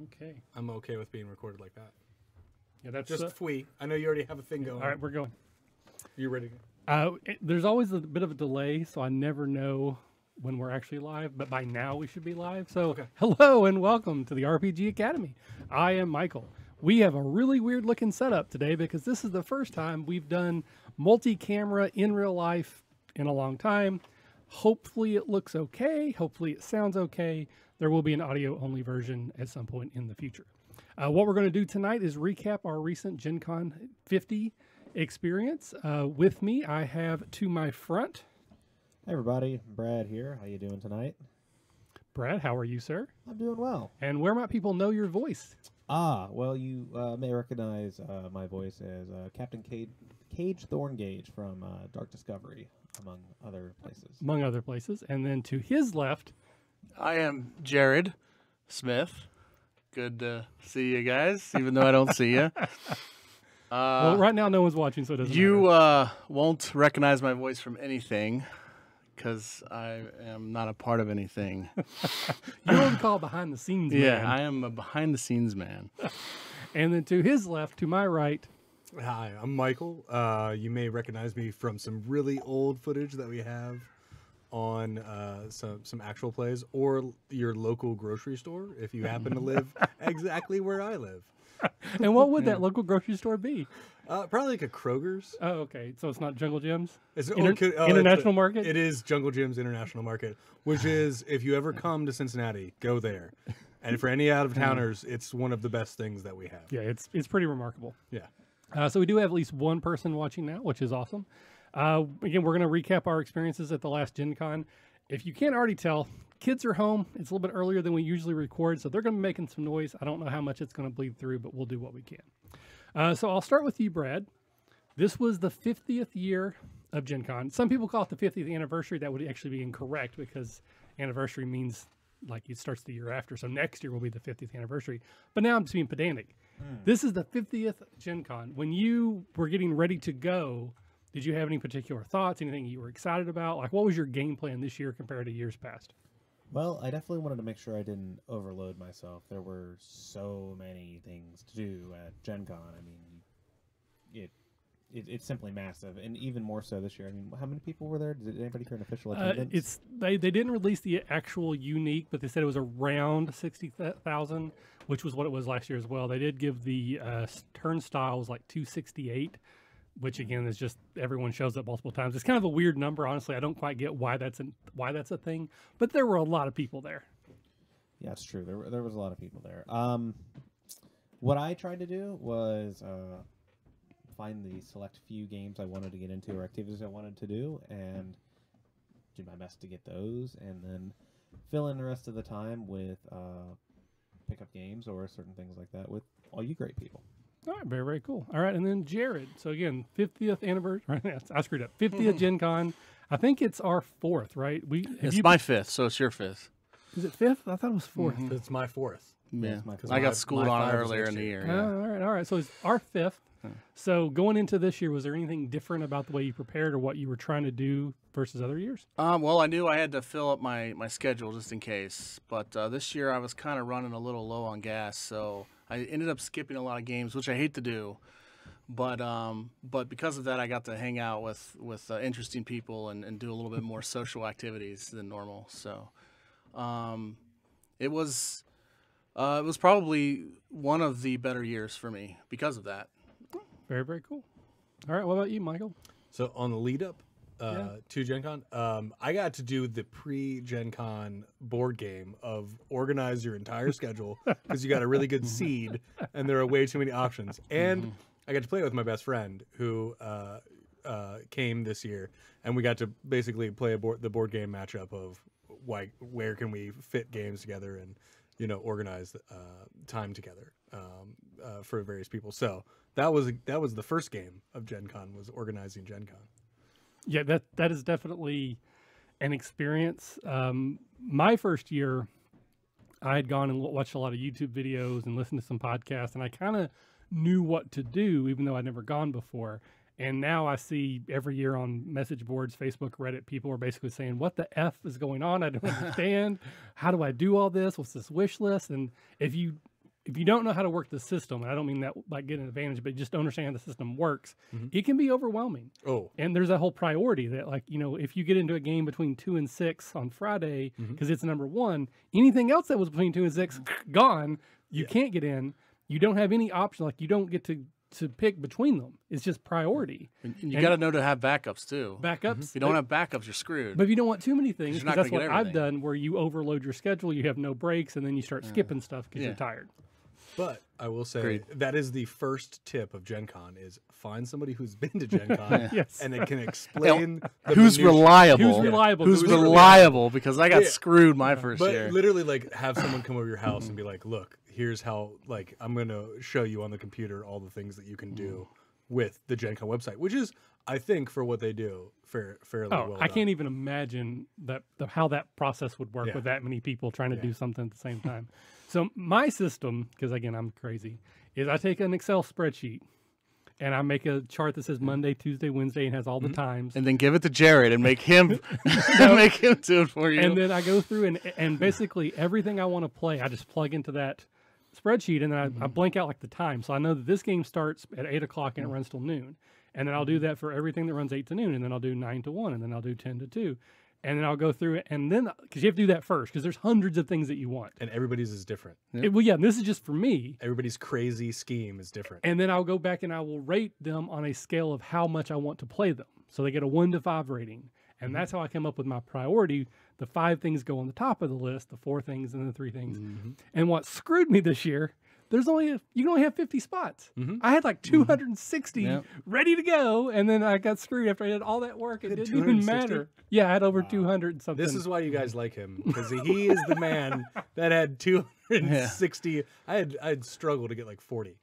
Okay. I'm okay with being recorded like that. Yeah, that's Just fwee. I know you already have a thing going. all right. We're going. You ready? There's always a bit of a delay, so I never know when we're actually live. But by now we should be live. So hello and welcome to the RPG Academy. I am Michael. We have a really weird looking setup today because this is the first time we've done multi-camera in real life in a long time. Hopefully it looks okay. Hopefully it sounds okay. There will be an audio only version at some point in the future. What we're going to do tonight is recap our recent GenCon 50 experience. With me, I have to my front. Hey everybody, Brad here. How you doing tonight? Brad, how are you, sir? I'm doing well. And where might people know your voice? Well, you may recognize my voice as Captain Cage Thorngage from Dark Discovery, among other places. Among other places. And then to his left, I am Jared Smith. Good to see you guys, even though I don't see you. well, right now no one's watching, so it doesn't You matter. won't recognize my voice from anything, because I am not a part of anything. You would call it behind the scenes, Yeah, man. I am a behind-the-scenes man. And then to his left, to my right, Hi, I'm Michael. You may recognize me from some really old footage that we have on some actual plays, or your local grocery store if you happen to live exactly where I live. and what would that local grocery store be? Probably like a Kroger's. Oh, okay. So it's not Jungle Gyms? It's International Market? It is Jungle Gym's International Market, which is, if you ever come to Cincinnati, go there. And for any out-of-towners, it's one of the best things that we have. Yeah, it's pretty remarkable. Yeah. So we do have at least one person watching now, which is awesome. Again, we're going to recap our experiences at the last Gen Con. If you can't already tell, kids are home. It's a little bit earlier than we usually record, so they're going to be making some noise. I don't know how much it's going to bleed through, but we'll do what we can. So I'll start with you, Brad. This was the 50th year of Gen Con. Some people call it the 50th anniversary. That would actually be incorrect because anniversary means like it starts the year after. So next year will be the 50th anniversary. But now I'm just being pedantic. This is the 50th Gen Con. When you were getting ready to go, did you have any particular thoughts, anything you were excited about? Like, what was your game plan this year compared to years past? Well, I definitely wanted to make sure I didn't overload myself. There were so many things to do at Gen Con. I mean, it's simply massive, and even more so this year. I mean, how many people were there? Did anybody hear an official attendance? They didn't release the actual unique, but they said it was around 60,000, which was what it was last year as well. They did give the turnstiles like 268, which again is just everyone shows up multiple times. It's kind of a weird number, honestly. I don't quite get why that's a thing, but there were a lot of people there. Yeah, it's true. There was a lot of people there. What I tried to do was find the select few games I wanted to get into or activities I wanted to do and do my best to get those, and then fill in the rest of the time with pickup games or certain things like that with all you great people. All right, very, very cool. All right, and then Jared. So again, 50th anniversary. I screwed up. 50th Gen Con. I think it's our fourth, right? It's my fifth, so it's your fifth. Is it fifth? I thought it was fourth. It's my fourth. Yeah, Because I got schooled on it five was earlier next in the year. year. All right. So it's our fifth. So going into this year, was there anything different about the way you prepared or what you were trying to do versus other years? Well, I knew I had to fill up my schedule just in case, but this year I was kind of running a little low on gas, so I ended up skipping a lot of games, which I hate to do. But because of that, I got to hang out with interesting people and do a little bit more social activities than normal. So it was probably one of the better years for me because of that. Very, very cool. All right. What about you, Michael? So on the lead up to Gen Con, I got to do the pre-Gen Con board game of organize your entire schedule because you got a really good seed and there are way too many options. And I got to play it with my best friend who came this year, and we got to basically play the board game matchup of like where can we fit games together and organize time together for various people. So that was the first game of Gen Con, was organizing Gen Con. Yeah, that is definitely an experience. My first year, I had gone and watched a lot of YouTube videos and listened to some podcasts, and I kind of knew what to do, even though I'd never gone before. And now I see every year on message boards, Facebook, Reddit, people are basically saying, what the F is going on? I don't understand. How do I do all this? What's this wish list? And if you if you don't know how to work the system, and I don't mean that like getting an advantage, but just understand how the system works, it can be overwhelming. Oh, And there's that whole priority that, like, if you get into a game between 2 and 6 on Friday because it's number 1, anything else that was between 2 and 6 gone. You can't get in. You don't have any option. Like, you don't get to pick between them. It's just priority. And you got to know to have backups too. Backups. If you don't have backups, you're screwed. But if you don't want too many things, You're not because that's gonna what get I've everything. done, where you overload your schedule, you have no breaks, and then you start skipping stuff because you're tired. but I will say Agreed. that is the first tip of Gen Con is find somebody who's been to Gen Con Yes. and it can explain the Who's minutiae. reliable? Who's reliable? Who's Who's reliable? Because I got Yeah. screwed my first But year. literally, like, have someone come over your house and be like, look, here's how, like, I'm going to show you on the computer all the things that you can do with the Gen Con website, which is, I think, for what they do, fairly well I done. can't even imagine how that process would work Yeah. with that many people trying to do something at the same time. So my system, because again, I'm crazy, is I take an Excel spreadsheet and I make a chart that says Monday, Tuesday, Wednesday, and has all the times. And then give it to Jared and make him make him do it for you. And then I go through and basically everything I want to play, I just plug into that spreadsheet, and then I blank out like the time. So I know that this game starts at 8 o'clock and it runs till noon. And then I'll do that for everything that runs 8 to noon, and then I'll do 9 to 1, and then I'll do 10 to 2. And then I'll go through it, and then, because you have to do that first, because there's hundreds of things that you want. And everybody's is different. Well, yeah, this is just for me. Everybody's crazy scheme is different. And then I'll go back and I will rate them on a scale of how much I want to play them. So they get a 1 to 5 rating. And that's how I come up with my priority. The 5 things go on the top of the list, the 4 things and the 3 things. And what screwed me this year, you can only have 50 spots. I had like 260 ready to go, and then I got screwed after I did all that work. It had didn't even 260? matter. Yeah, I had over 200 and something. This is why you guys like him, because he is the man that had 260. I'd struggle to get like 40.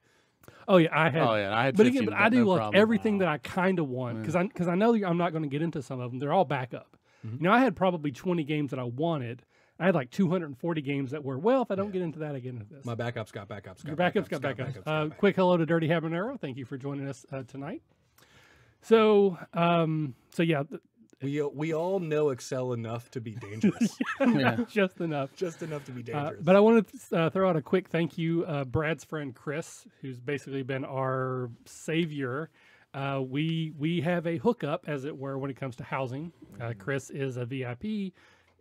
Oh yeah, I had. Oh, yeah, I had But 50, again, I do no like problem. everything that I kind of want because I know I'm not going to get into some of them. They're all backup. I had probably 20 games that I wanted. I had like 240 games that were, well, if I don't get into that, I get into this. My backups got backups. Your backups got backups. Quick hello to Dirty Habanero. Thank you for joining us tonight. So, yeah, We all know Excel enough to be dangerous. just enough. Just enough to be dangerous. But I wanted to throw out a quick thank you. Brad's friend Chris, who's basically been our savior. We have a hookup, as it were, when it comes to housing. Chris is a VIP.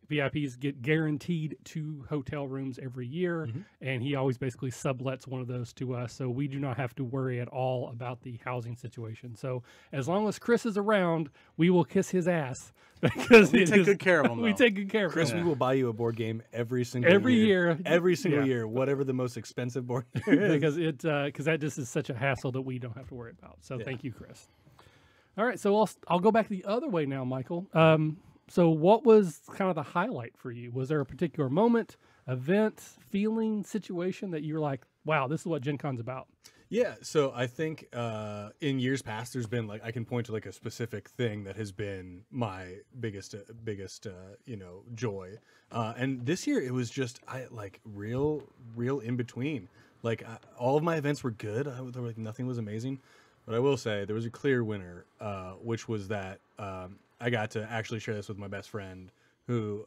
VIPs get guaranteed 2 hotel rooms every year, and he always basically sublets one of those to us, so we do not have to worry at all about the housing situation. So as long as Chris is around, we will kiss his ass because We take good care of him, We though. take good care of Chris, him we will buy you a board game every single year. Every single Yeah. year, whatever the most expensive board game is. because that just is such a hassle that we don't have to worry about. So thank you, Chris. All right, so I'll go back the other way now, Michael. So what was kind of the highlight for you? Was there a particular moment, event, feeling, situation that you were like, wow, this is what Gen Con's about? Yeah, so I think in years past, there's been like I can point to like a specific thing that has been my biggest joy, and this year it was just real in between. Like all of my events were good. There were, nothing was amazing, but I will say there was a clear winner, which was that I got to actually share this with my best friend who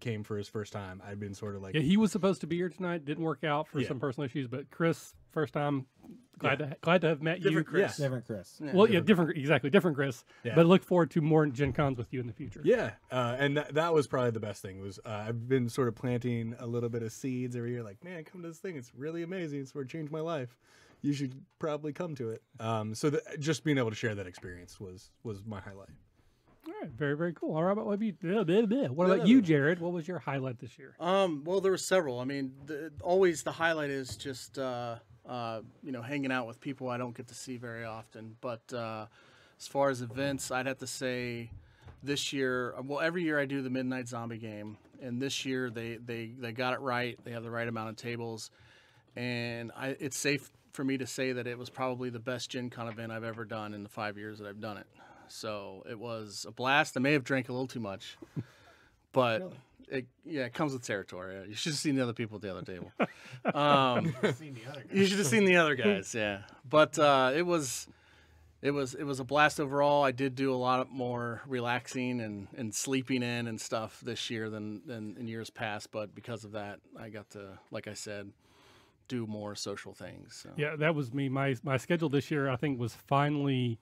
came for his first time. I'd been sort of like, Yeah, he was supposed to be here tonight. Didn't work out for some personal issues, but Chris, first time, glad to have met you. Different Chris. Different Chris. Well, different Chris. Yeah. But look forward to more Gen Cons with you in the future. Yeah, and that was probably the best thing. Was I've been sort of planting a little bit of seeds every year. Like, man, come to this thing. It's really amazing. It's where it changed my life. You should probably come to it. So just being able to share that experience was my highlight. All right, very, very cool. All right, what about you, Jared? What was your highlight this year? Well, there were several. I mean, always the highlight is just hanging out with people I don't get to see very often. But as far as events, I'd have to say this year. Well, every year I do the Midnight Zombie game, and this year they got it right. They have the right amount of tables, and it's safe for me to say that it was probably the best Gen Con event I've ever done in the 5 years that I've done it. So it was a blast. I may have drank a little too much, but it comes with territory. You should have seen the other people at the other table. You should have seen the other guys. Yeah, but it was a blast overall. I did do a lot more relaxing and sleeping in and stuff this year than in years past. But because of that, I got to, like I said, do more social things. So. Yeah, that was me. My schedule this year, I think, was finally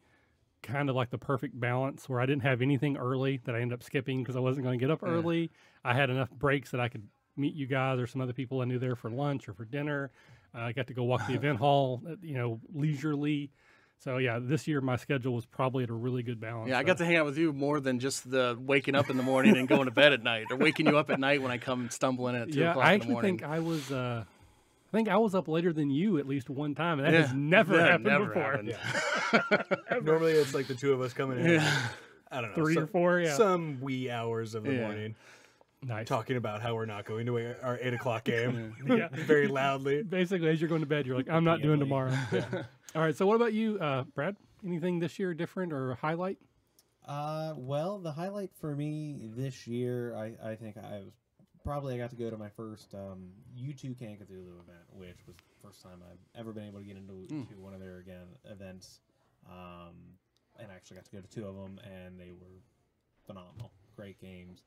kind of like the perfect balance where I didn't have anything early that I ended up skipping because I wasn't going to get up early. I had enough breaks that I could meet you guys or some other people I knew there for lunch or for dinner. I got to go walk the event hall, leisurely. So yeah, this year my schedule was probably at a really good balance. Yeah, I got to hang out with you more than just the waking up in the morning and going to bed at night, or waking you up at night when I come stumbling in at 2 o'clock I in the actually morning. think I was up later than you at least one time, and that has never happened before. Happened. Normally it's like the two of us coming in. I don't know, 3 or 4, some wee hours of the morning. Nice. Talking about how we're not going to our 8 o'clock game Yeah. very loudly. Basically, as you're going to bed, you're like, I'm not doing tomorrow. All right, so what about you, Brad? Anything this year different or highlight? Well, the highlight for me this year, I think I got to go to my first U2 Can Cthulhu event, which was the first time I've ever been able to get into one of their events. And I actually got to go to 2 of them, and they were phenomenal. Great games.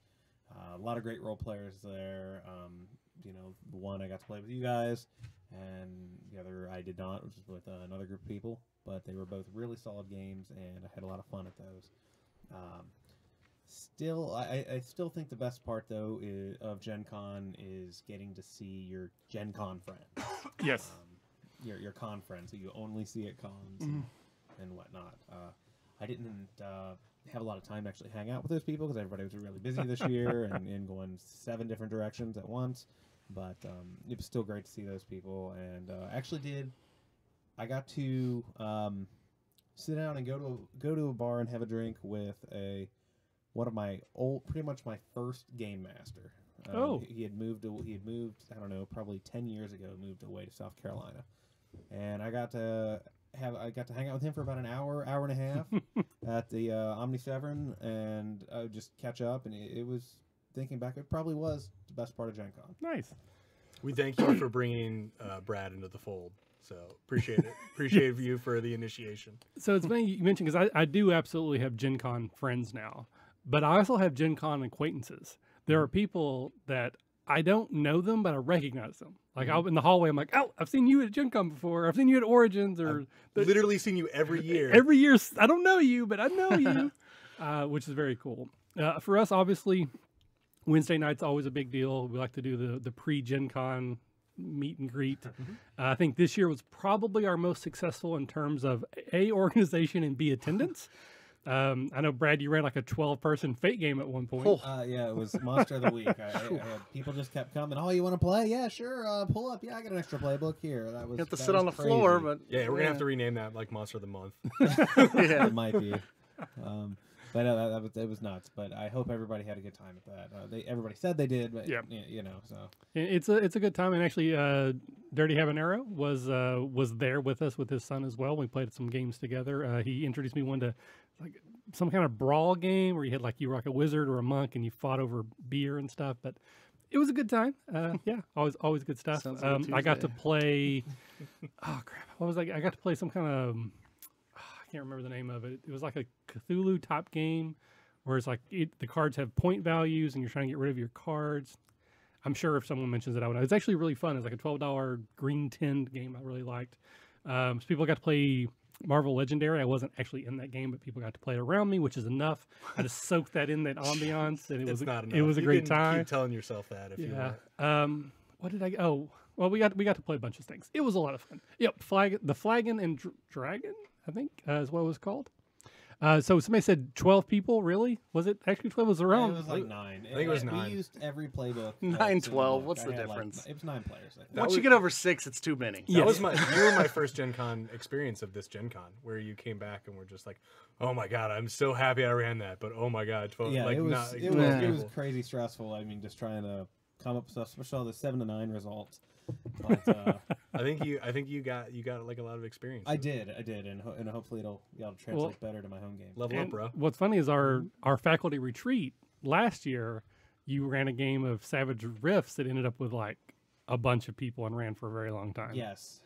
A lot of great role players there. The one I got to play with you guys, and the other I did not, which was with another group of people. But they were both really solid games, and I had a lot of fun at those. I still think the best part though of GenCon is getting to see your GenCon friends. Yes. Your con friends who you only see at cons and whatnot. I didn't have a lot of time to actually hang out with those people because everybody was really busy this year and going 7 different directions at once. But it was still great to see those people, and I got to sit down and go to a bar and have a drink with one of my pretty much my first game master. He had moved. I don't know, probably 10 years ago. Moved away to South Carolina, and I got to hang out with him for about an hour and a half at the Omni Severn, and just catch up. And it was, thinking back, it probably was the best part of Gen Con. Nice. We thank you for bringing Brad into the fold. So appreciate it. Appreciate you for the initiation. So it's funny you mentioned, because I do absolutely have Gen Con friends now, but I also have Gen Con acquaintances. There are people that I don't know them, but I recognize them. Like I'll in the hallway, I'm like, oh, I've seen you at Gen Con before. I've seen you at Origins, or Literally seen you every year. Every year, I don't know you, but I know you, which is very cool. For us, obviously, Wednesday night's always a big deal. We like to do the pre-Gen Con meet and greet. I think this year was probably our most successful in terms of A, organization, and B, attendance. I know, Brad, you ran like a 12-person Fate game at one point. Yeah, it was Monster of the Week. I had people just kept coming. Oh, you want to play? Yeah, sure. Pull up. Yeah, I got an extra playbook here. That was. You have to sit on the floor, but yeah, we're gonna have to rename that like Monster of the Month. It might be. But it was nuts. But I hope everybody had a good time at that. Everybody said they did, but so it's a good time. And actually, Dirty Habanero was there with us with his son as well. We played some games together. He introduced me one to like some kind of brawl game where you were like a wizard or a monk and you fought over beer and stuff. But it was a good time. Yeah, always good stuff. I got to play. Oh crap! What was I got to play some kind of. I can't remember the name of it. It was like a Cthulhu type game where it's like the cards have point values and you're trying to get rid of your cards. I'm sure if someone mentions it, I would know. It's actually really fun. It's like a $12 green tinned game I really liked. So people got to play Marvel Legendary. I wasn't actually in that game, but people got to play it around me, which is enough. I just soaked that in, that ambiance, and it was a great time. Keep telling yourself that if you want. What did I? Oh, well, we got to play a bunch of things. It was a lot of fun. Yep, the Flagon and Dragon, I think, is what it was called. So somebody said 12 people. Really? Was it actually 12? Was around? It was like 9. I think it was 9. We used every playbook. 9, 12. What's the difference? It was 9 players. I think. Once you get over 6, it's too many. That was you were my first Gen Con experience of this Gen Con, where you came back and were just like, oh my god, I'm so happy I ran that, but oh my god, 12. Yeah, like, it was crazy stressful. I mean, just trying to come up with stuff, especially all the 7 to 9 results. But, I think you got like a lot of experience. I did, and hopefully it'll translate better to my home game. Level up, bro. What's funny is our faculty retreat last year, you ran a game of Savage Rifts that ended up with like a bunch of people and ran for a very long time. Yes.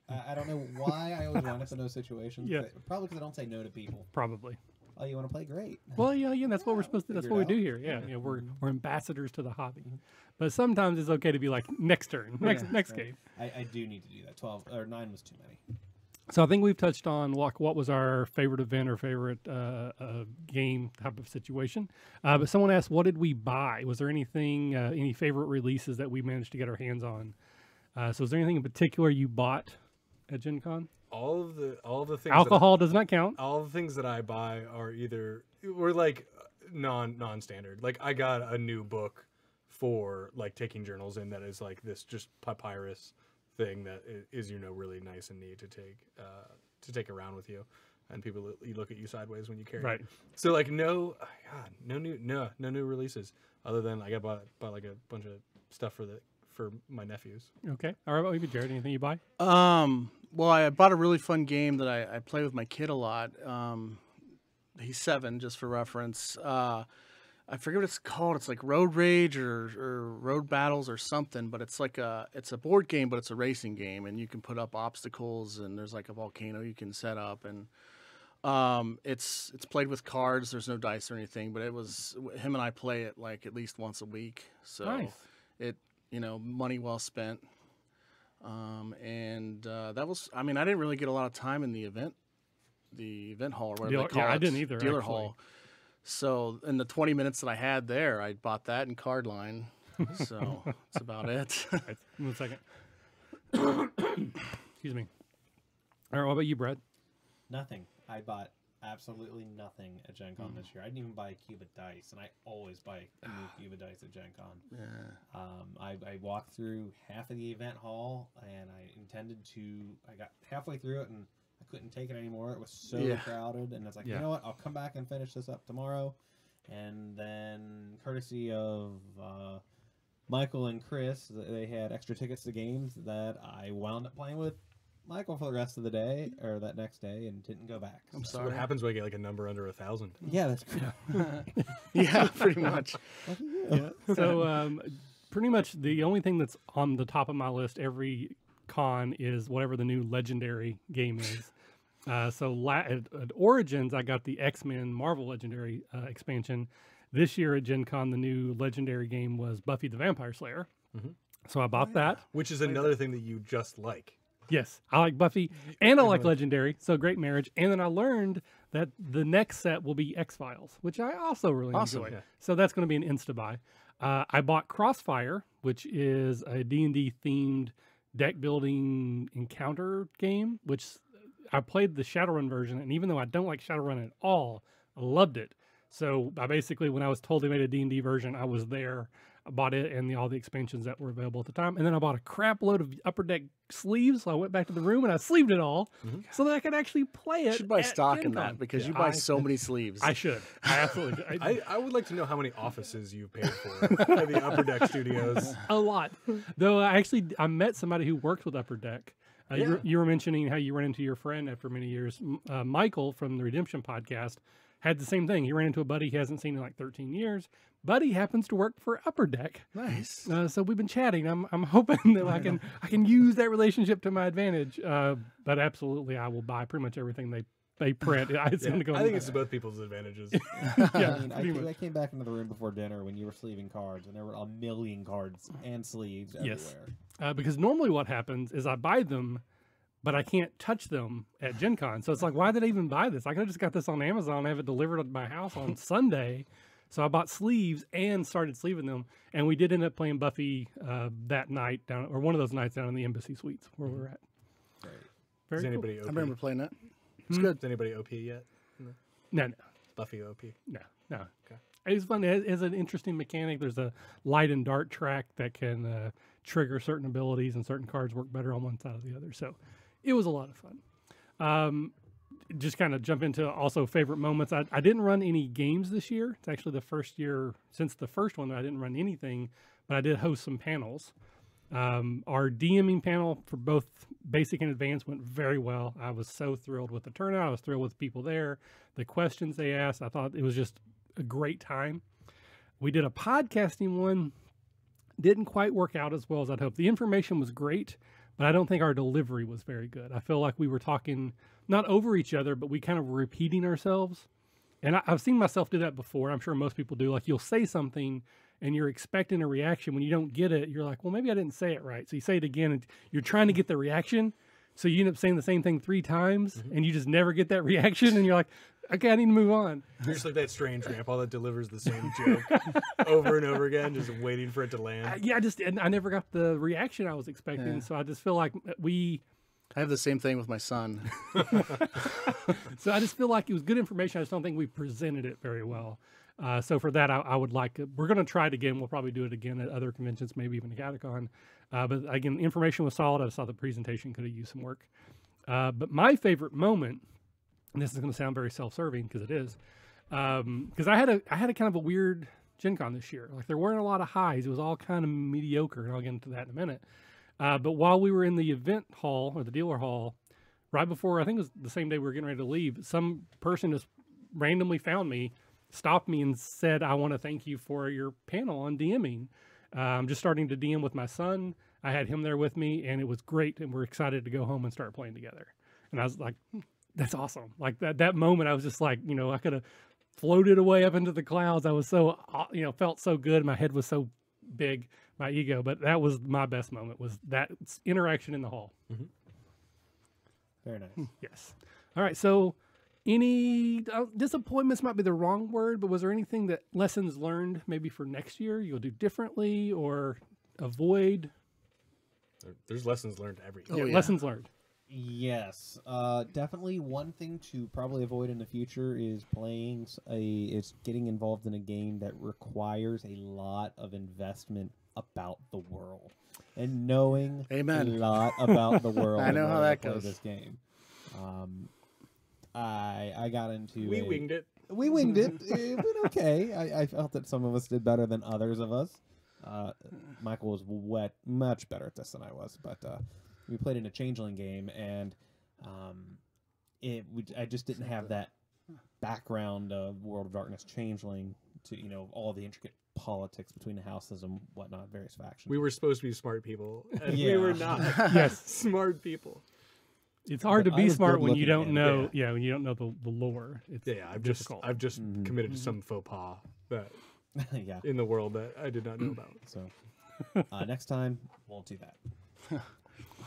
I don't know why I always wind up in those situations. Yeah. Probably because I don't say no to people. Probably. Oh, you want to play? Great. Well, yeah, that's what we're supposed to. That's figure what it we do out. here. Yeah, we're ambassadors to the hobby. But sometimes it's okay to be like next turn, next game. I do need to do that. 12 or 9 was too many. So I think we've touched on like what was our favorite event or favorite game type of situation. But someone asked, what did we buy? Was there anything, any favorite releases that we managed to get our hands on? So is there anything in particular you bought at Gen Con? All of the things. Alcohol does not count. All the things that I buy are either we're like non-standard. Like I got a new book for like taking journals in that is like this just papyrus thing that is really nice and neat to take around with you, and people look at you sideways when you carry it. So like no new releases other than I bought like a bunch of stuff for my nephews. Okay. All right. Well, maybe Jared, anything you buy? Well, I bought a really fun game that I play with my kid a lot. He's 7, just for reference. I forget what it's called. It's like Road Rage or Road Battles or something, but it's like it's a board game, but it's a racing game, and you can put up obstacles, and there's like a volcano you can set up, and it's played with cards. There's no dice or anything, but him and I play it like at least once a week. So nice. It money well spent. And that was, I didn't really get a lot of time in the event hall or whatever they call it. I didn't either. Dealer actually. hall. So in the 20 minutes that I had there, I bought that and card line. So that's about it. Right, 1 second. Excuse me. All right, what about you, Brad? Nothing. I bought absolutely nothing at Gen Con this year. I didn't even buy a cube of dice, and I always buy a new cube of dice at Gen Con. Yeah. I walked through half of the event hall, and I got halfway through it, and I couldn't take it anymore. It was so crowded, and it's like, you know what? I'll come back and finish this up tomorrow. And then, courtesy of Michael and Chris, they had extra tickets to games that I wound up playing with Michael for the rest of the day, or that next day, and didn't go back. I'm So sorry. what happens when I get like a number under 1,000? Yeah, that's good. Yeah, pretty much. Yeah. So pretty much the only thing that's on the top of my list every con is whatever the new legendary game is. At Origins, I got the X-Men Marvel Legendary expansion. This year at Gen Con, the new legendary game was Buffy the Vampire Slayer. Mhm. So I bought that. Which is another thing that you just like. Yes, I like Buffy and I like Legendary, so great marriage. And then I learned that the next set will be X-Files, which I also really Awesome. enjoy. Yeah. So that's going to be an insta-buy. I bought Crossfire, which is a D&D themed deck building encounter game, which I played the Shadowrun version, and even though I don't like Shadowrun at all, I loved it. So I basically, when I was told they made a D&D version, I was there. I bought it and all the expansions that were available at the time. And then I bought a crap load of Upper Deck sleeves. So I went back to the room and I sleeved it all so that I could actually play it. You should buy at stock Gen in Con. that because you buy so many sleeves. I should. I absolutely should. I would like to know how many offices you've paid for at the Upper Deck Studios. A lot. Though I met somebody who worked with Upper Deck. You were mentioning how you ran into your friend after many years. Michael from the Redemption podcast had the same thing. He ran into a buddy he hasn't seen in like 13 years. Buddy happens to work for Upper Deck. Nice. So we've been chatting. I'm hoping that I can use that relationship to my advantage. But absolutely, I will buy pretty much everything they print. It's going to go. I think it's to both people's advantages. Yeah, I came back into the room before dinner when you were sleeving cards, and there were a million cards and sleeves everywhere. Because normally what happens is I buy them, but I can't touch them at Gen Con. So it's like, why did I even buy this? I could have just got this on Amazon and have it delivered at my house on Sunday. So I bought sleeves and started sleeving them. And we did end up playing Buffy that night or one of those nights down in the Embassy Suites where we're at. Very Is cool. anybody OP? I remember playing that. It's good. Is anybody OP yet? No. Buffy OP. No. Okay. It's fun. It's an interesting mechanic. There's a light and dark track that can trigger certain abilities, and certain cards work better on one side or the other. So it was a lot of fun. Just kind of jump into also favorite moments. I didn't run any games this year. It's actually the first year since the first one that I didn't run anything, but I did host some panels. Our DMing panel for both basic and advanced went very well. I was so thrilled with the turnout. I was thrilled with the people there, the questions they asked. I thought it was just a great time. We did a podcasting one. Didn't quite work out as well as I'd hoped. The information was great, but I don't think our delivery was very good. I feel like we were talking not over each other, but we kind of were repeating ourselves. And I've seen myself do that before. I'm sure most people do. Like, you'll say something and you're expecting a reaction. When you don't get it, you're like, well, maybe I didn't say it right. So you say it again and you're trying to get the reaction. So you end up saying the same thing 3 times and you just never get that reaction. And you're like, okay, I need to move on. You're just like that strange grandpa that delivers the same joke over and over again, just waiting for it to land. Yeah, I never got the reaction I was expecting. Yeah. So I just feel like I have the same thing with my son. so I just feel like it was good information. I just don't think we presented it very well. So for that, I would like we're going to try it again. We'll probably do it again at other conventions, maybe even GatherCon. But again, information was solid. I just thought the presentation could have used some work. But my favorite moment, and this is going to sound very self-serving because it is, because I had a kind of a weird Gen Con this year. Like, there weren't a lot of highs. It was all kind of mediocre, and I'll get into that in a minute. But while we were in the event hall or the dealer hall, right before, I think it was the same day we were getting ready to leave, some person just randomly found me, stopped me and said, I want to thank you for your panel on DMing. I'm just starting to DM with my son. I had him there with me, and it was great, and we're excited to go home and start playing together. And I was like, that's awesome. Like, that moment, I was just like, I could have floated away up into the clouds. I was so, felt so good. My head was so big, my ego. But that was my best moment, was that interaction in the hall. Mm-hmm. Very nice. Yes. All right, so any disappointments might be the wrong word, but was there anything that lessons learned maybe for next year you'll do differently or avoid? There's lessons learned every year. Yeah, yeah. lessons learned. Yes, definitely one thing to probably avoid in the future is getting involved in a game that requires a lot of investment about the world and knowing Amen. a lot about the world. I know in how order that to play goes. This game. I got into We winged it. We winged it. It went okay. I felt that some of us did better than others of us. Michael was much better at this than I was, but we played in a Changeling game, and I just didn't have that background of World of Darkness Changeling to all the intricate politics between the houses and whatnot, various factions. We were supposed to be smart people, and Yeah. we were not. Yes. Smart people. It's hard But to I be was smart good when you looking don't at it, know. Yeah, when you don't know the lore. It's I've difficult. just committed to some faux pas that Yeah. in the world that I did not know about. So next time won't do that.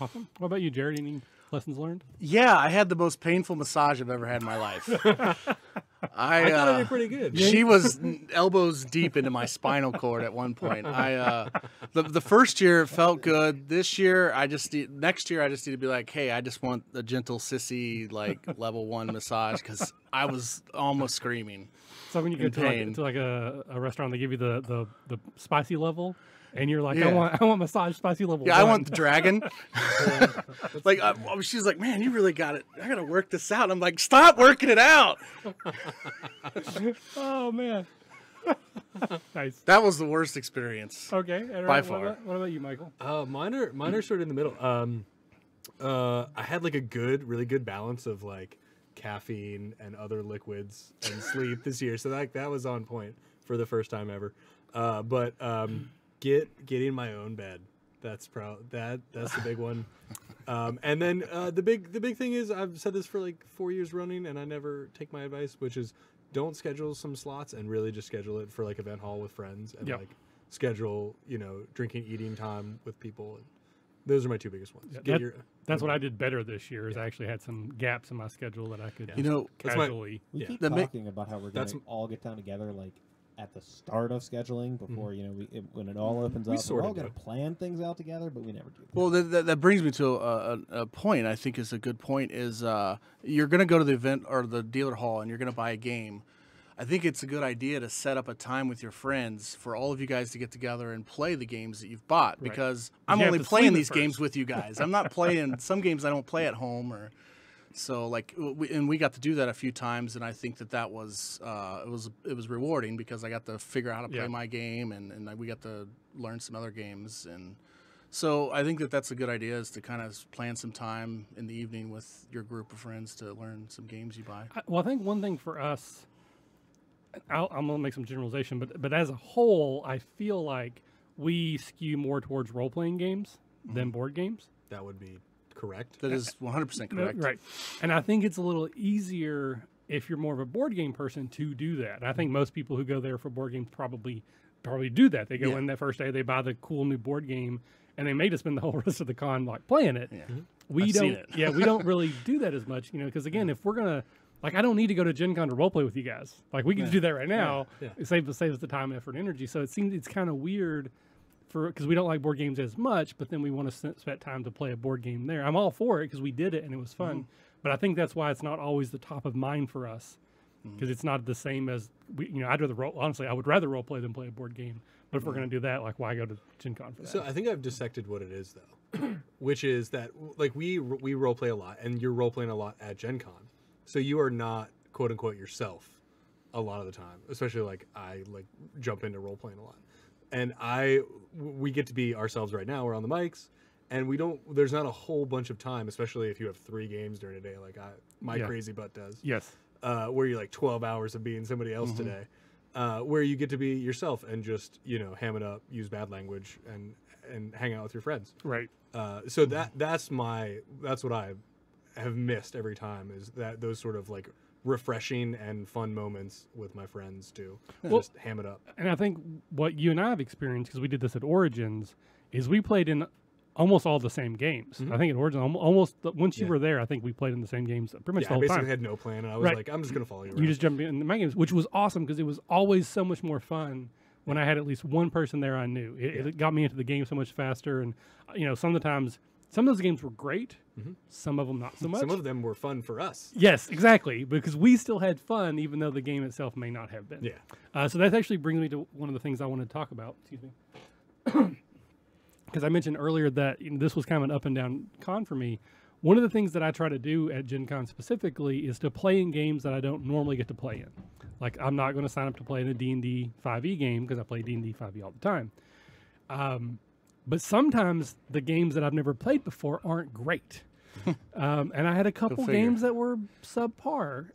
Awesome. What about you, Jared? Any lessons learned? Yeah, I had the most painful massage I've ever had in my life. I thought I did pretty good. She was elbows deep into my spinal cord at one point. The first year it felt good. This year, next year I just need to be like, hey, I just want a gentle sissy like level 1 massage because I was almost screaming. So when you go to a restaurant, they give you the spicy level, and you're like, Yeah. I want massage spicy level. Yeah, I 1. want the dragon. She's like, man, you really got it. I got to work this out. I'm like, stop working it out. Oh man. Nice. That was the worst experience. Okay. And By what far. What about you, Michael? Mine are sort of in the middle. I had like a really good balance of like caffeine and other liquids and sleep this year, so that was on point for the first time ever. But getting my own bed, that's the big one. And then the big thing is, I've said this for like 4 years running, and I never take my advice, which is don't schedule some slots and really just schedule it for like event hall with friends and Yep. like schedule drinking eating time with people. And those are my two biggest ones. Yeah, that's what I did better this year. Is I actually had some gaps in my schedule that I could Yeah. You know, That's my- casually. We Yeah. keep The ma- talking about how we're going That's- to all get down together, like at the start of scheduling before when it all opens We up. sort We're of all going to do. plan things out together, but we never do. That. well, that brings me to a point. I think is a good point. Is you're going to go to the event or the dealer hall and you're going to buy a game. I think it's a good idea to set up a time with your friends for all of you guys to get together and play the games that you've bought. Because I'm You have only to playing sleep it these games first. with you guys. I'm not playing some games I don't play at home or. So like, we got to do that a few times, and I think that was it was rewarding because I got to figure out how to play Yeah. my game, and we got to learn some other games, and so I think that's a good idea is to kind of plan some time in the evening with your group of friends to learn some games you buy. Well, I think one thing for us, I'm going to make some generalization, but as a whole, I feel like we skew more towards role-playing games than board games. That would be correct. That is 100% correct. Right. And I think it's a little easier if you're more of a board game person to do that. And I think most people who go there for board games probably do that. They go in that first day, they buy the cool new board game, and they may just spend the whole rest of the con like playing it. Yeah. We I've don't. seen it. Yeah, we don't really do that as much, because again, if we're gonna like, I don't need to go to Gen Con to roleplay with you guys. Like, we can do that right now. Yeah. It saves us the time, effort, and energy. So it seems it's kind of weird because we don't like board games as much, but then we want to spend time to play a board game there. I'm all for it because we did it and it was fun. But I think that's why it's not always the top of mind for us, because it's not the same as I'd rather honestly, I would rather role play than play a board game. But if we're going to do that, like, why go to Gen Con for that? So I think I've dissected what it is, though, which is that, like, we role play a lot, and you're role playing a lot at Gen Con. So you are not, quote unquote, yourself a lot of the time, especially like I jump into role playing a lot. And we get to be ourselves right now. We're on the mics, and there's not a whole bunch of time, especially if you have 3 games during a day, like my crazy butt does. Yes. Where you're like 12 hours of being somebody else today, where you get to be yourself and just, ham it up, use bad language, and hang out with your friends. Right. So that's what I have missed every time, is that those sort of like refreshing and fun moments with my friends to just ham it up. And I think what you and I have experienced, because we did this at Origins, is we played in almost all the same games. I think at Origins, almost once you were there, I think we played in the same games pretty much the I whole basically time. had no plan, and I was like, I'm just going to follow you around. You just jumped in my games, which was awesome because it was always so much more fun when I had at least one person there I knew. It got me into the game so much faster. And, some of those games were great. Some of them not so much. Some of them were fun for us. Yes, exactly, because we still had fun, even though the game itself may not have been. Yeah. So that actually brings me to one of the things I wanted to talk about. Excuse me. Because I mentioned earlier that this was kind of an up and down con for me. One of the things that I try to do at Gen Con specifically is to play in games that I don't normally get to play in. Like, I'm not going to sign up to play in a D&D 5e game because I play D&D 5e all the time. But sometimes the games that I've never played before aren't great. And I had a couple games that were subpar.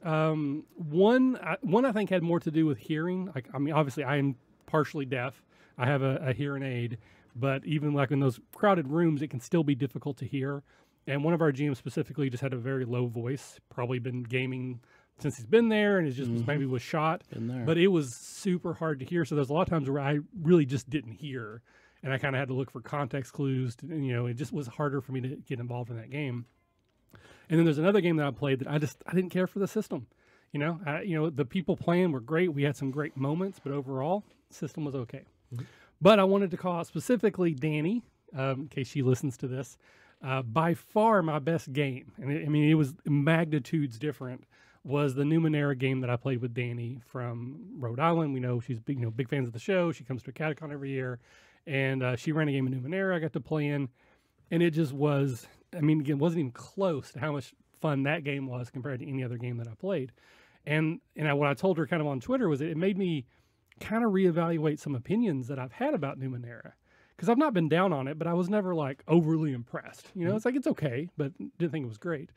One I think had more to do with hearing. Like, I mean, obviously I am partially deaf. I have a hearing aid, but even like in those crowded rooms, it can still be difficult to hear. And one of our GMs specifically just had a very low voice, probably been gaming since he's been there, and it just maybe was shot. But it was super hard to hear. So there's a lot of times where I really just didn't hear. And I kind of had to look for context clues. It just was harder for me to get involved in that game. And then there's another game that I played that I didn't care for the system. The people playing were great. We had some great moments, but overall, the system was okay. But I wanted to call out specifically Danny, in case she listens to this. By far my best game, and it was magnitudes different, was the Numenera game that I played with Danny from Rhode Island. We know she's big fans of the show. She comes to a Catacon every year. And she ran a game of Numenera I got to play in. And it just was, again, it wasn't even close to how much fun that game was compared to any other game that I played. And what I told her kind of on Twitter was it made me kind of reevaluate some opinions that I've had about Numenera. Because I've not been down on it, but I was never like overly impressed. It's like, it's okay, but didn't think it was great.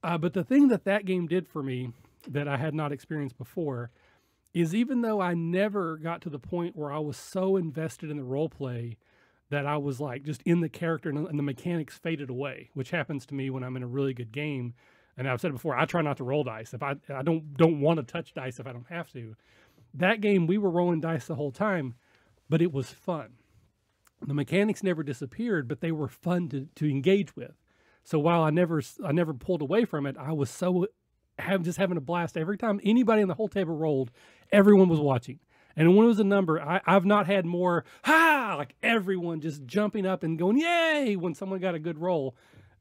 But the thing that game did for me that I had not experienced before is, even though I never got to the point where I was so invested in the role play that I was like just in the character and the mechanics faded away, which happens to me when I'm in a really good game. And I've said it before, I try not to roll dice. If I don't want to touch dice if I don't have to. That game, we were rolling dice the whole time, but it was fun. The mechanics never disappeared, but they were fun to engage with. So while I never pulled away from it, I was just having a blast every time anybody on the whole table rolled. Everyone was watching, and when it was a number, I've not had more like everyone just jumping up and going yay when someone got a good roll.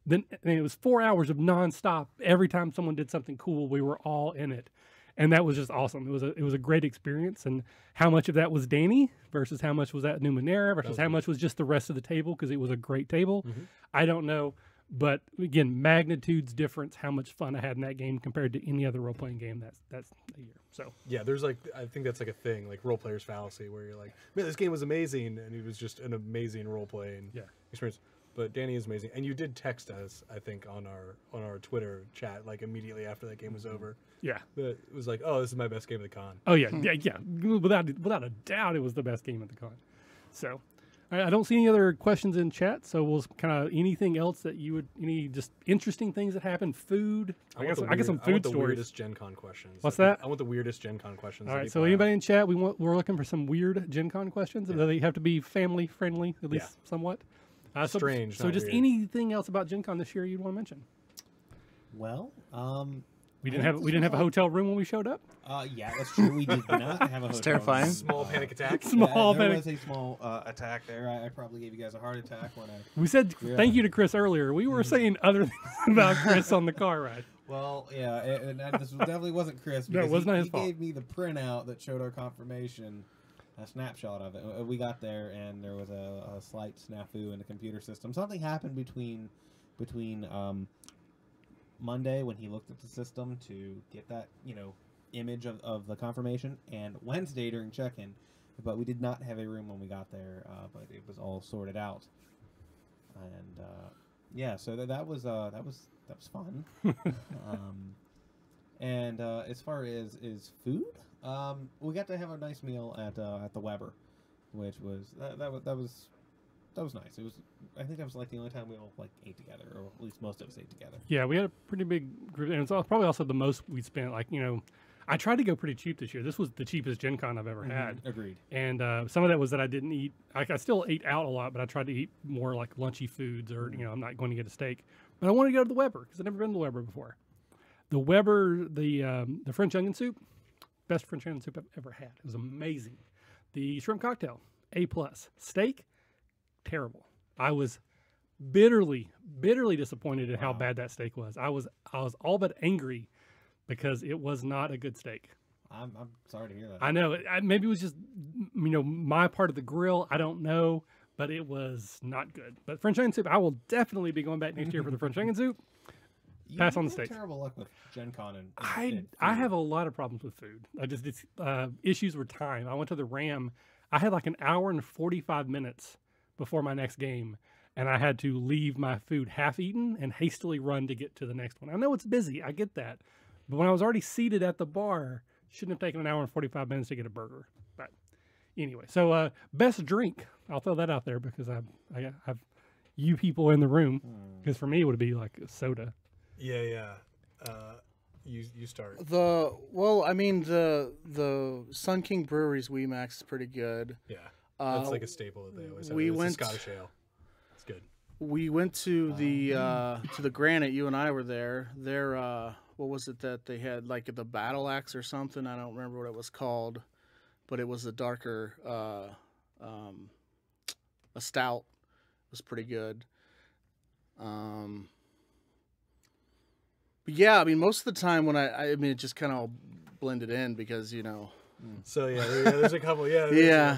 Then it was 4 hours of nonstop. Every time someone did something cool, we were all in it, and that was just awesome. It was a great experience. And how much of that was Danny versus how much was that Numenera versus how much was just the rest of the table, because it was a great table. I don't know. But again, magnitudes difference how much fun I had in that game compared to any other role playing game that's a year. So yeah, there's I think that's like a thing, like role player's fallacy, where you're like, man, this game was amazing, and it was just an amazing role playing experience. But Danny is amazing, and you did text us, I think, on our Twitter chat like immediately after that game was over. Yeah, it was like, oh, this is my best game of the con. Oh yeah, yeah. Without a doubt, it was the best game of the con. So. I don't see any other questions in chat, so we'll kind of anything else that you would any just interesting things that happened. Food. I got some I food want the stories. weirdest Gen Con questions. What's that? I want the weirdest Gen Con questions. All that right. people So anybody have. in chat, we're looking for some weird Gen Con questions. They have to be family friendly, at least somewhat. Strange. So not just weird. anything else about Gen Con this year you'd want to mention? Well, We didn't have a hotel room when we showed up. yeah, that's true. We did not have a hotel. terrifying. room. Small panic attack. Small there panic. was a small attack there. I probably gave you guys a heart attack when I. We said Yeah. thank you to Chris earlier. We were saying other things about Chris on the car ride. Well, yeah, and this definitely wasn't Chris. No, it because was not he his fault. gave me the printout that showed our confirmation, a snapshot of it. We got there, and there was a slight snafu in the computer system. Something happened between Monday when he looked at the system to get that image of the confirmation, and Wednesday during check-in. But we did not have a room when we got there, but it was all sorted out. And yeah, so that was fun. And as far as food, we got to have a nice meal at the Weber, which was that was nice. It was, I think that was like the only time we all ate together, or at least most of us ate together. Yeah, we had a pretty big group, and it's probably also the most we spent. I tried to go pretty cheap this year. This was the cheapest Gen Con I've ever had. Agreed. And some of that was that I didn't eat. I still ate out a lot, but I tried to eat more like lunchy foods, or I'm not going to get a steak. But I wanted to go to the Weber because I've never been to the Weber before. The Weber, the French onion soup, best French onion soup I've ever had. It was amazing. The shrimp cocktail, A+. Steak, terrible. I was bitterly disappointed at how bad that steak was. I was all but angry because it was not a good steak. I'm sorry to hear that. I know. Maybe it was just my part of the grill. I don't know, but it was not good. But French onion soup, I will definitely be going back next year for the French onion soup. Pass on the steak. Terrible luck with Gen Con and I have a lot of problems with food. It's issues with time. I went to the Ram. I had like an hour and 45 minutes before my next game, and I had to leave my food half eaten and hastily run to get to the next one. I know it's busy. I get that. But when I was already seated at the bar, shouldn't have taken an hour and 45 minutes to get a burger. But anyway, so best drink. I'll throw that out there because I have you people in the room. Because for me, it would be like a soda. Yeah. You start. The Sun King Brewery's Weemax is pretty good. Yeah, that's like a staple that they always have. we It's a went- Scottish ale. It's good. We went to the Granite. You and I were there. Their what was it that they had, like the Battle Axe or something? I don't remember what it was called, but it was a darker, a stout. It was pretty good. But yeah, I mean, most of the time when I mean, it just kind of blended in because So there's a couple. Yeah. Yeah.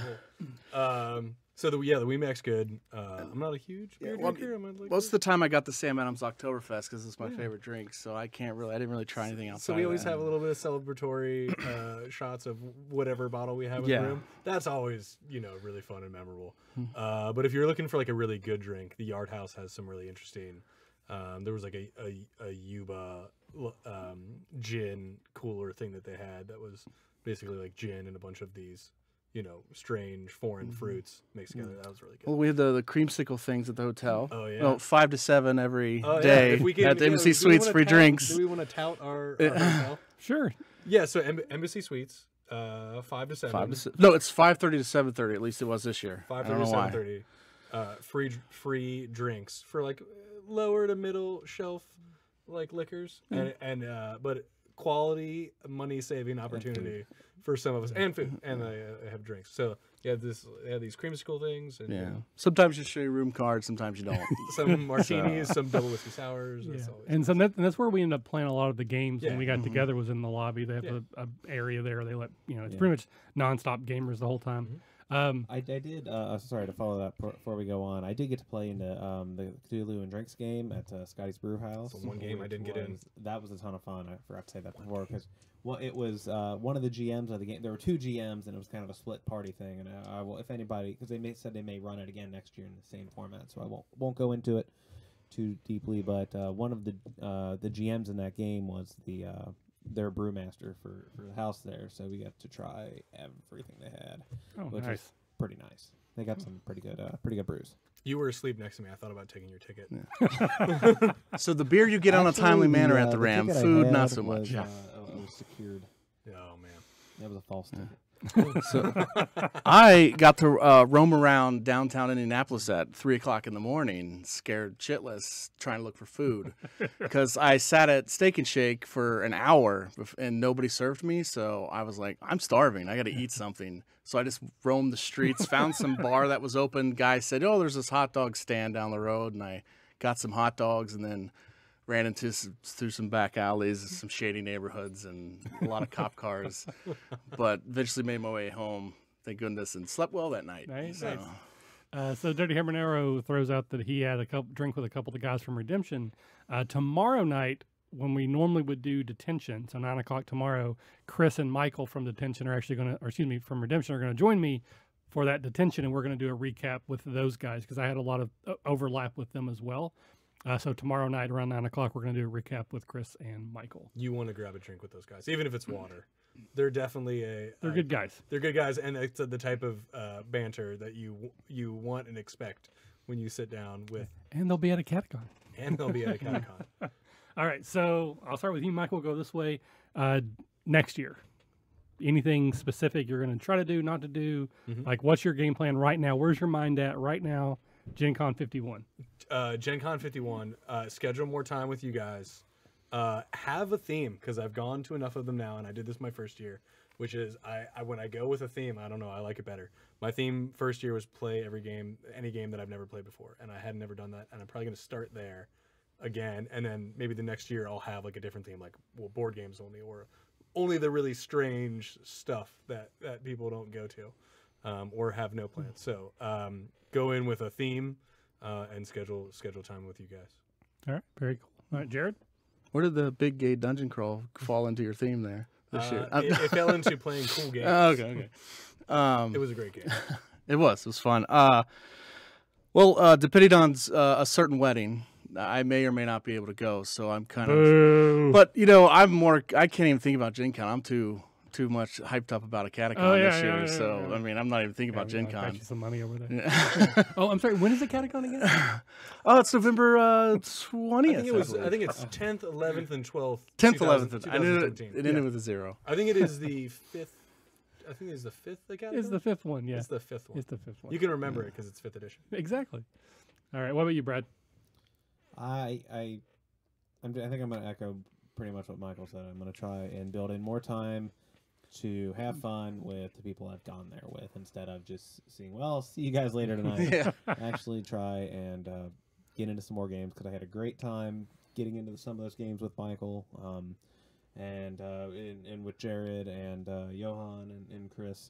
So the Weemax good. I'm not a huge beer well, drinker. I'm like most of the time I got the Sam Adams Oktoberfest because it's my favorite drink. So I didn't really try anything outside. So we of always that. have a little bit of celebratory shots of whatever bottle we have in Yeah. the room. That's always really fun and memorable. But if you're looking for like a really good drink, the Yard House has some really interesting. There was like a Yuba gin cooler thing that they had that was basically like gin and a bunch of these strange foreign fruits mixed together. That was really good. Well, we had the creamsicle things at the hotel. Oh, yeah. Well, 5 to 7 every Oh, yeah. day If we can- at the yeah, Embassy do we Suites, wanna free tout- drinks. Do we want to tout our hotel? Sure. Yeah, so Embassy Suites, 5 to 7. No, it's 5:30 to 7:30. At least it was this year. 5:30 I don't to know why. 7:30. Free drinks for like lower to middle shelf like liquors and but quality money saving opportunity for some of us and food and they have drinks. So they have these creamsicle things and Yeah. Sometimes you show your room card. Sometimes you don't. some martinis, some double whiskey sours. Yeah. That's always And that's where we ended up playing a lot of the games when Yeah. we got together was in the lobby. They have a area there. They let it's pretty much nonstop gamers the whole time. I did. Sorry to follow that before we go on. I did get to play in the Cthulhu and Drinks game at Scotty's Brew House. the one game I didn't get in. That was a ton of fun. I forgot to say that before because it was one of the GMs of the game. There were 2 GMs and it was kind of a split party thing. And I will, if anybody, because said they may run it again next year in the same format, so I won't go into it too deeply. But one of the GMs in that game was their brewmaster for the house there, so we got to try everything they had. Oh, which nice. was pretty nice. They got some pretty good brews. You were asleep next to me. I thought about taking your ticket. So the beer you get on a timely manner at the Ram, ticket I food had not so was, much. I was secured. Oh man. That was a false ticket. So I got to roam around downtown Indianapolis at 3 o'clock in the morning, scared shitless, trying to look for food, because I sat at Steak and Shake for an hour and nobody served me. So I was like, I'm starving. I got to eat something. So I just roamed the streets, found some bar that was open. Guy said, "Oh, there's this hot dog stand down the road," and I got some hot dogs and then ran into through some back alleys, some shady neighborhoods, and a lot of cop cars. But eventually made my way home, thank goodness, and slept well that night. Nice. So, So Dirty Habanero throws out that he had a drink with a couple of the guys from Redemption. Tomorrow night, when we normally would do Detention, so 9 o'clock tomorrow, Chris and Michael from Detention are actually going to, from Redemption are going to join me for that Detention, and we're going to do a recap with those guys because I had a lot of overlap with them as well. So tomorrow night around 9 o'clock, we're going to do a recap with Chris and Michael. You want to grab a drink with those guys, even if it's water. They're definitely They're good guys. They're good guys, and it's the type of banter that you want and expect when you sit down with. And they'll be at a catacon. And they'll be at a catacon. All right, so I'll start with you, Michael. Go this way. Next year, anything specific you're going to try to do, not to do? Like, what's your game plan right now? Where's your mind at right now? GenCon 51. GenCon 51. Schedule more time with you guys. Have a theme, because I've gone to enough of them now, and I did this my first year, which is I when I go with a theme, I don't know, I like it better. My theme first year was play any game that I've never played before, and I had never done that, and I'm probably going to start there again, and then maybe the next year I'll have like a different theme, like board games only, or only the really strange stuff that people don't go to, or have no plans. So go in with a theme and schedule time with you guys. All right, very cool. All right, Jared? where did the big gay dungeon crawl fall into your theme there this year? It fell into playing cool games. Okay. It was a great game. It was fun. Depending on a certain wedding, I may or may not be able to go, so I'm kind of. Boo. But I can't even think about Gen Con. I'm too much hyped up about a catacon this year, so I mean, I'm not even thinking about Gen Con. Got you some money over there. Oh, I'm sorry. When is the catacon again? Oh, it's November 20th. I think it's 10th, 11th, and 12th. 10th, 11th. I knew it 2013. ended with a 0. I think it is the 5th. I think it's the 5th. The catacon. It's the 5th one. Yeah, It's the 5th one. It's the 5th one. You can remember it because it's 5th edition. Exactly. All right. What about you, Brad? I think I'm going to echo pretty much what Michael said. I'm going to try and build in more time to have fun with the people I've gone there with, instead of just seeing, well, see you guys later tonight. Yeah. Actually try and get into some more games, because I had a great time getting into some of those games with Michael, and with Jared and Johan and Chris.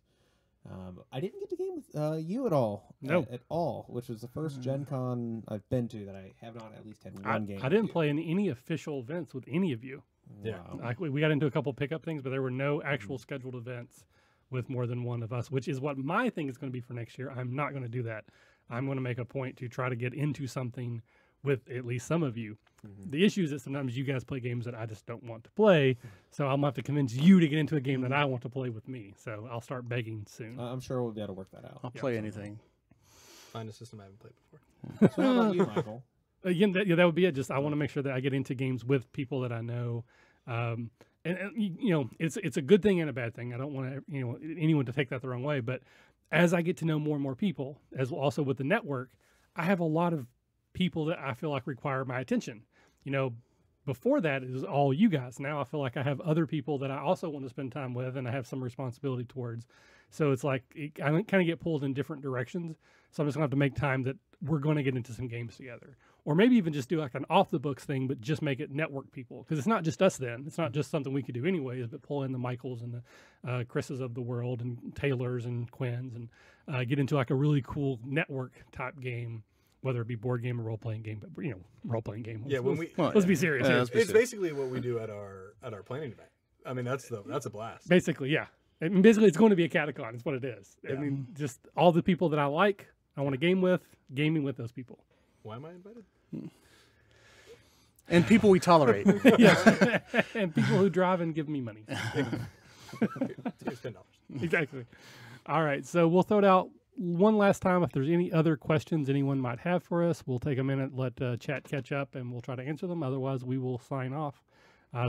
I didn't get to game with you at all. No. At all, which was the first Gen Con I've been to that I have not at least had one game. I didn't play in any official events with any of you. Yeah. Wow. We got into a couple pickup things, but there were no actual scheduled events with more than one of us, which is what my thing is going to be for next year. I'm not going to do that. I'm going to make a point to try to get into something with at least some of you. The issue is that sometimes you guys play games that I just don't want to play, so I'm going to have to convince you to get into a game that I want to play with me. So I'll start begging soon. I'm sure we'll be able to work that out. I'll play anything. Find a system I haven't played before. So how about you, Michael? Again, that would be it. Just I want to make sure that I get into games with people that I know. And it's a good thing and a bad thing. I don't want anyone to take that the wrong way. But as I get to know more and more people, as also with the network, I have a lot of people that I feel like require my attention. Before that, it was all you guys. Now I feel like I have other people that I also want to spend time with, and I have some responsibility towards. So it's like I kind of get pulled in different directions. So I'm just gonna have to make time that we're going to get into some games together, or maybe even just do like an off the books thing, but just make it network people, because it's not just us. Then it's not just something we could do anyways, but pull in the Michaels and the Chris's of the world and Taylors and Quins, and get into like a really cool network type game. Whether it be board game or role playing game, but role playing game. Let's be serious. Yeah, here. let's be It's basically what we do at our planning event. I mean, that's a blast. Basically, yeah. I mean, basically, it's going to be a catacon. It's what it is. Yeah. I mean, just all the people that I like, I want to game with, gaming with those people. Why am I invited? And people we tolerate. Yeah, and people who drive and give me money. Here's $10. Exactly. All right, so we'll throw it out one last time, if there's any other questions anyone might have for us, we'll take a minute, let chat catch up, and we'll try to answer them. Otherwise, we will sign off.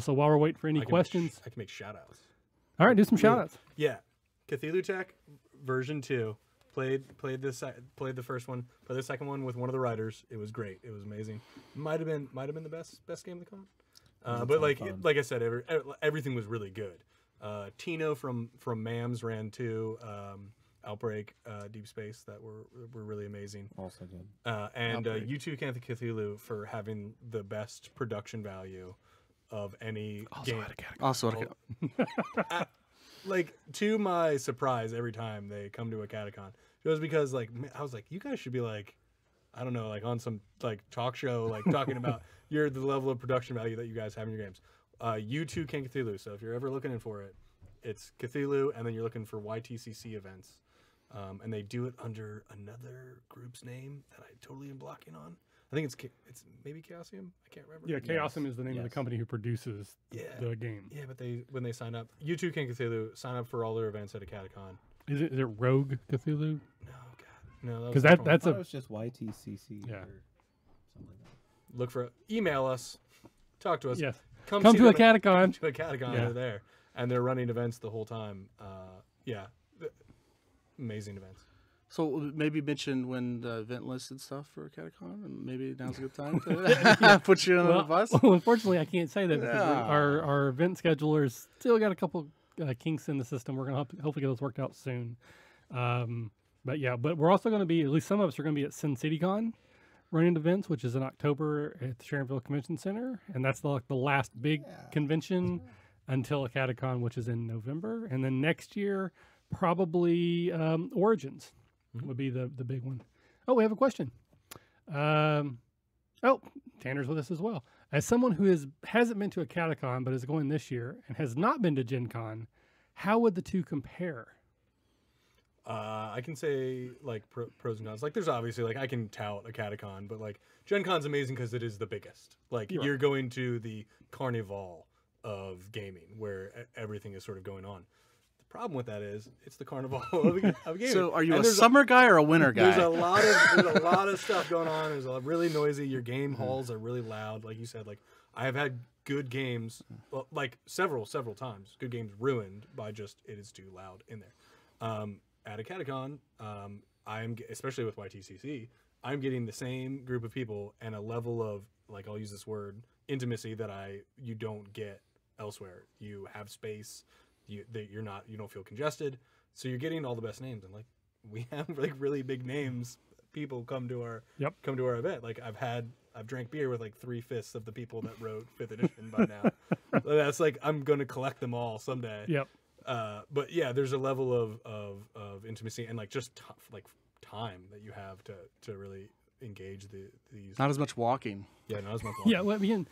So while we're waiting for any questions, I can make shout outs. All right, do some shout outs. Yeah, Cthulhu Tech version 2. Played the first one. Played the second one with one of the writers. It was great. It was amazing. Might have been the best game of the con. But like I said, everything was really good. Tino from MAMS ran 2. Outbreak, Deep Space that were really amazing. Also good. And U2 Cthulhu for having the best production value of any game. Like, to my surprise, every time they come to a Catacon, it was because, like, I was like, you guys should be, like, I don't know, like, on some, like, talk show, like, talking about the level of production value that you guys have in your games. U2 Cthulhu, so if you're ever looking for it, it's Cthulhu, and then you're looking for YTCC events. And they do it under another group's name that I totally am blocking on. I think it's maybe Chaosium. I can't remember. Yeah, Chaosium is the name of the company who produces the game. Yeah, but when they sign up, U2 Cthulhu sign up for all their events at a Catacon. Is it Rogue Cthulhu? No, God, no. Because that's it was just YTCC. Yeah. Or something like that. Look for email us, talk to us. Yes. Come to a Catacon. Come to a Catacon. They're there, and they're running events the whole time. Amazing events. So maybe mention when the event listed stuff for Catacon, and maybe now's a good time to put you on the bus. Well, unfortunately, I can't say that because our event schedulers still got a couple kinks in the system. We're going to hopefully get those worked out soon. But we're also going to be, at least some of us are going to be at Sin City Con running events, which is in October at the Sharonville Convention Center. And that's the last big convention until a Catacon, which is in November. And then next year, probably Origins would be the big one. Oh, we have a question. Tanner's with us as well. As someone who hasn't been to a Catacon but is going this year and has not been to GenCon, how would the two compare? I can say like pros and cons. Like, there's obviously, like, I can tout a Catacon, but like GenCon's amazing because it is the biggest. Like, you're going to the carnival of gaming where everything is sort of going on. Problem with that is it's the carnival of gaming. So are you a summer guy or a winter guy? There's a lot of stuff going on. There's really noisy. Your game halls are really loud. Like you said, like, I have had good games, like several times, good games ruined by just it is too loud in there. At a Catacon, I'm especially with YTCC, I'm getting the same group of people and a level of, like, I'll use this word, intimacy that you don't get elsewhere. You have space. You don't feel congested, so you're getting all the best names, and like we have like really big names. People come to our event. Like, I've drank beer with like 3/5 of the people that wrote 5th edition by now. That's like, I'm gonna collect them all someday. Yep. But yeah, there's a level of intimacy and like just time that you have to really engage these. Not as much walking. Yeah, not as much walking. Yeah, well, again,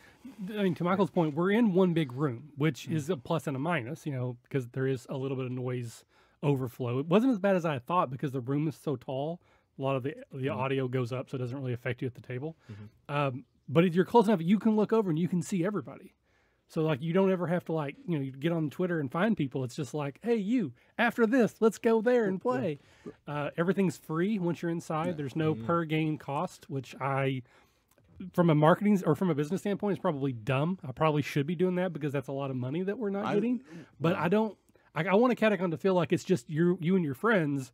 I mean, to Michael's point, we're in one big room, which is a plus and a minus, because there is a little bit of noise overflow. It wasn't as bad as I thought because the room is so tall. A lot of the audio goes up, so it doesn't really affect you at the table. But if you're close enough, you can look over and you can see everybody. So, like, you don't ever have to, like, you get on Twitter and find people. It's just like, hey, after this, let's go there and play. Everything's free once you're inside. There's no per game cost, which from a marketing or from a business standpoint, is probably dumb. I probably should be doing that because that's a lot of money that we're not getting. But I don't. I want a Catacon to feel like it's just you and your friends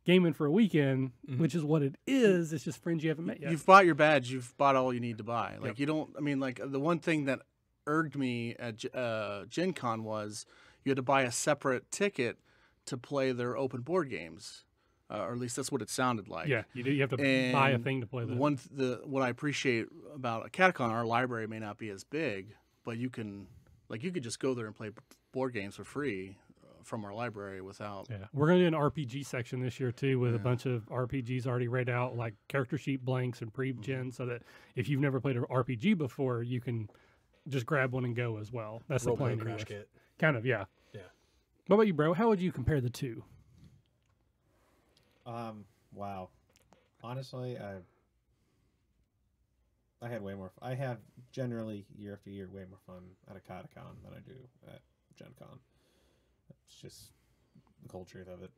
gaming for a weekend, which is what it is. It's just friends you haven't met yet. You've bought your badge. You've bought all you need to buy. Like, you don't. I mean, like, the one thing that irked me at GenCon was you had to buy a separate ticket to play their open board games. Or at least that's what it sounded like. Yeah, you do. You have to buy a thing to play that. What I appreciate about a Catacon, our library may not be as big, but you could just go there and play board games for free from our library without. Yeah, we're gonna do an RPG section this year too, with a bunch of RPGs already read out, like character sheet blanks and pre-gen, so that if you've never played an RPG before, you can just grab one and go as well. That's the plan. Crash kit. Kind of, yeah. Yeah. What about you, bro? How would you compare the two? Wow. Honestly, I had way more. I have generally year after year way more fun at a Catacon than I do at GenCon. It's just the cold truth of it.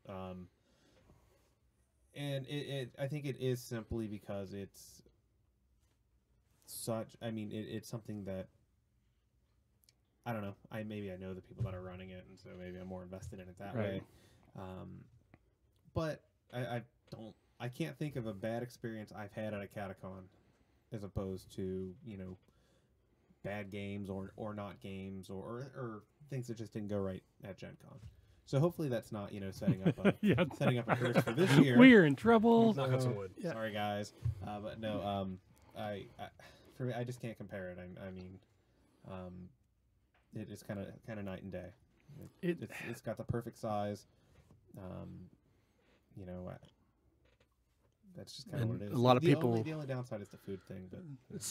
And I think it is simply because it's such. I mean, it's something that I don't know. Maybe I know the people that are running it, and so maybe I'm more invested in it that way. But I can't think of a bad experience I've had at a Catacon, as opposed to bad games or not games or things that just didn't go right at GenCon. So hopefully that's not setting up a setting up a curse for this year. We're in trouble. Knock on some wood. Yeah. Sorry guys, but no. For me, I just can't compare it. I mean, it is kind of night and day. It's got the perfect size. That's just kind of what it is. A lot of people. The only downside is the food thing, but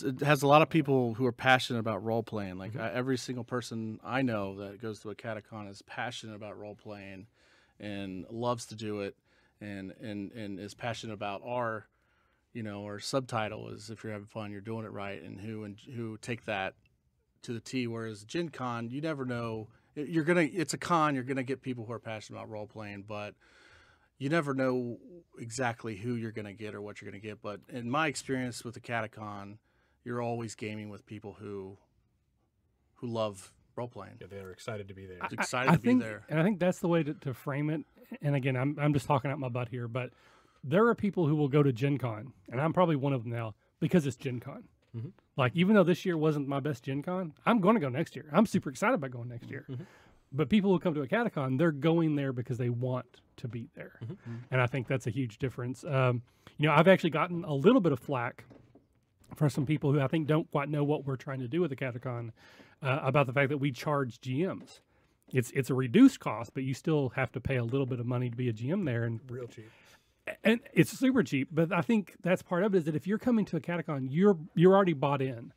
It has a lot of people who are passionate about role playing. Like every single person I know that goes to a Catacon is passionate about role playing, and loves to do it, and is passionate about our subtitle is if you're having fun, you're doing it right, and who take that to the T. Whereas Gen Con, you never know. It's a con. You're gonna get people who are passionate about role playing, but you never know exactly who you're going to get or what you're going to get. But in my experience with the Catacon, you're always gaming with people who love role playing. Yeah, they're excited to be there. Excited to be there. And I think that's the way to frame it. And again, I'm just talking out my butt here, but there are people who will go to Gen Con, and I'm probably one of them now, because it's Gen Con. Like, even though this year wasn't my best Gen Con, I'm going to go next year. I'm super excited about going next year. But people who come to a Catacon, they're going there because they want to be there. And I think that's a huge difference. I've actually gotten a little bit of flack from some people who I think don't quite know what we're trying to do with the Catacon about the fact that we charge GMs. It's a reduced cost, but you still have to pay a little bit of money to be a GM there. And Real cheap. And it's super cheap, but I think that's part of it, is that if you're coming to a Catacon, you're already bought in.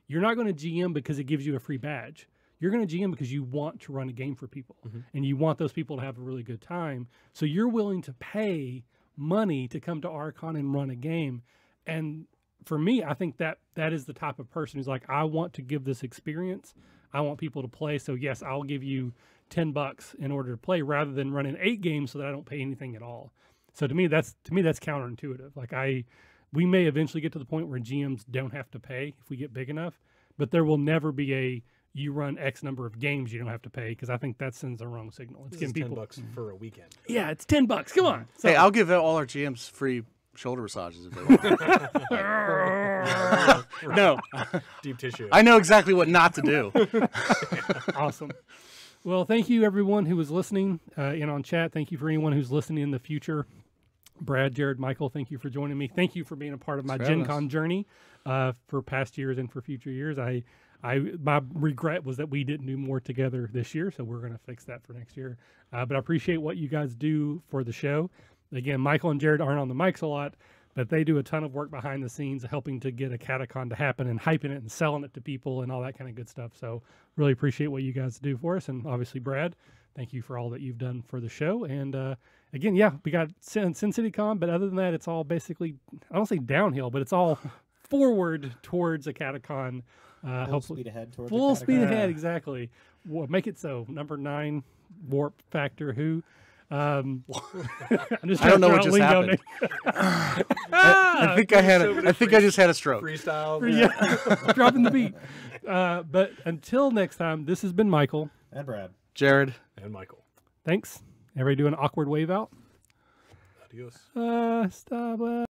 You're not going to GM because it gives you a free badge. You're going to GM because you want to run a game for people, and you want those people to have a really good time. So you're willing to pay money to come to our con and run a game. And for me, I think that is the type of person who's like, I want to give this experience. I want people to play. So yes, I'll give you $10 in order to play, rather than running 8 games so that I don't pay anything at all. So to me, that's counterintuitive. Like, we may eventually get to the point where GMs don't have to pay if we get big enough, but there will never be you run X number of games, you don't have to pay, because I think that sends a wrong signal. It's This getting is people $10 for a weekend. Yeah, it's $10. Come on. So, Hey, I'll give all our GMs free shoulder massages if they want. No, Deep tissue. I know exactly what not to do. awesome. Well, thank you everyone who was listening in on chat. Thank you for anyone who's listening in the future. Brad, Jared, Michael, thank you for joining me. Thank you for being a part of my Gen Con journey for past years and for future years. My regret was that we didn't do more together this year, so we're going to fix that for next year. But I appreciate what you guys do for the show. Again, Michael and Jared aren't on the mics a lot, but they do a ton of work behind the scenes helping to get a Catacon to happen and hyping it and selling it to people and all that kind of good stuff. So really appreciate what you guys do for us. And obviously, Brad, thank you for all that you've done for the show. And again, yeah, we got Sin City Con, but other than that, it's all basically, I don't say downhill, but it's all forward towards a Catacon. full speed ahead towards Full the speed Catacon. ahead, exactly. Well, make it so. Number 9, Warp Factor Who. I'm just I don't know trying what to just lingo happened. name. I think I just had a stroke. Freestyle. Yeah, dropping the beat. But until next time, this has been Michael. And Brad. Jared. And Michael. Thanks. Everybody do an awkward wave out. Adios. Stop.